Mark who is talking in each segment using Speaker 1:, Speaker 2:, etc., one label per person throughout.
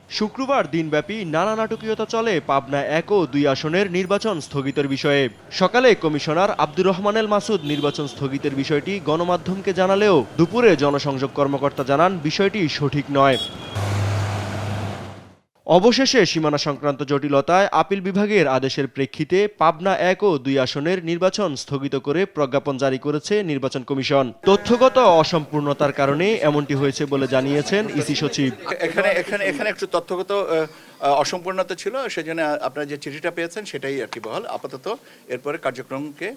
Speaker 1: শুক্রবার দিনব্যাপী নানা নাটকীয়তা চলে পাবনা ১ ও ২ আসনের নির্বাচন স্থগিতের বিষয়ে। সকালে কমিশনার আব্দুর রহমানেল মাসুদ নির্বাচন স্থগিতের বিষয়টি গণমাধ্যমকে জানালেও দুপুরে জনসংযোগ কর্মকর্তা জানান বিষয়টি সঠিক নয়। অবশেষে সীমানা সংক্রান্ত জটিলতায় আপিল বিভাগের আদেশের প্রেক্ষিতে পাবনা ১ ও ২ আসনের নির্বাচন স্থগিত করে প্রজ্ঞাপন জারি করেছে নির্বাচন কমিশন। তথ্যগত অসম্পূর্ণতার কারণে এমনটি হয়েছে বলে জানিয়েছেন ইসি সচিব।
Speaker 2: এখানে একটু তথ্যগত অসম্পূর্ণতা ছিল, সেজন্য আপনারা যে চিঠিটা পেয়েছেন সেটাই আর কি বহাল। আপাতত এরপরে কার্যক্রমকে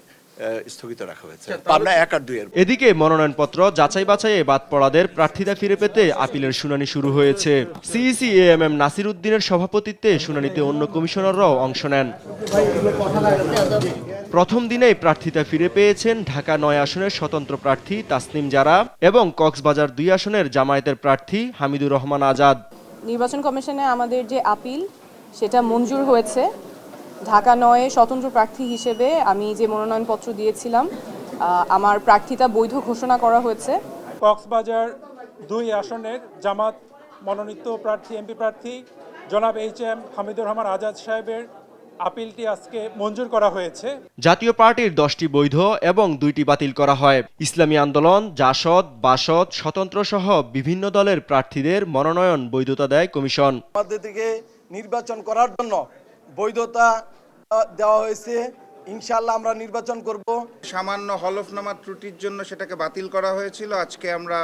Speaker 2: স্থগিত রাখা হয়েছে পাবনা ১ আর ২ এর।
Speaker 1: এদিকে মনোনয়নপত্র যাচাই বাছাইয়ে বাদ পড়াদের প্রার্থিতা ফিরে পেতে আপিলের শুনানি শুরু হয়েছে। সিইসি এএমএম নাসির উদ্দিনের সভাপতিত্বে শুনানিতে অন্য কমিশনাররাও অংশ নেন। প্রথম দিনেই প্রার্থিতা ফিরে পেয়েছেন ঢাকা ৯ আসনের স্বতন্ত্র প্রার্থী তাসনিম জারা এবং কক্সবাজার ২ আসনের জামায়াতের প্রার্থী হামিদুর রহমান আজাদ।
Speaker 3: নির্বাচন কমিশনে আমাদের যে আপিল সেটা মঞ্জুর হয়েছে। ঢাকা ৯ স্বতন্ত্র প্রার্থী হিসেবে আমি যে মনোনয়নপত্র দিয়েছিলাম আমার প্রার্থিতা বৈধ ঘোষণা করা হয়েছে।
Speaker 4: কক্সবাজার ২ আসনের জামাত মনোনীত প্রার্থী এমপি প্রার্থী জনাব এইচ.এম. হামিদুর রহমান আজাদ সাহেবের আপিলটি আজকে মঞ্জুর করা হয়েছে।
Speaker 1: জাতীয় পার্টির 10টি বৈধ এবং 2টি বাতিল করা হয়। ইসলামী আন্দোলন, জাসদ, বাসদ, স্বতন্ত্র সহ বিভিন্ন দলের প্রার্থীদের মনোনয়ন বৈধতা দেয় কমিশন।
Speaker 5: আমাদের থেকে নির্বাচন করার জন্য বৈধতা দেওয়া হয়েছে। ইনশাআল্লাহ আমরা নির্বাচন করব।
Speaker 6: সামান্য হলফনামা ত্রুটির জন্য সেটাকে বাতিল করা হয়েছিল, আজকে আমরা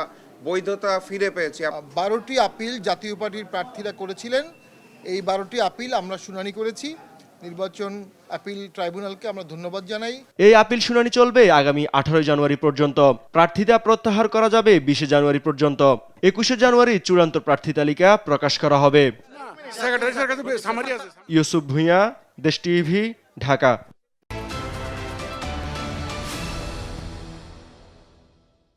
Speaker 6: বৈধতা ফিরে পেয়েছি।
Speaker 7: 12টি আপিল জাতীয় পার্টির প্রার্থীরা করেছিলেন, এই 12টি আপিল আমরা শুনানি করেছি। নির্বাচন আপিল ট্রাইব্যুনালকে আমরা ধন্যবাদ জানাই।
Speaker 1: এই আপিল শুনানি চলবে আগামী 18 জানুয়ারি পর্যন্ত। প্রার্থিতা প্রত্যাহার করা যাবে 20 জানুয়ারি পর্যন্ত। 21 জানুয়ারি চূড়ান্ত প্রার্থী তালিকা প্রকাশ করা হবে। ইউসুফ ভুঁইয়া, দেশ টিভি, ঢাকা।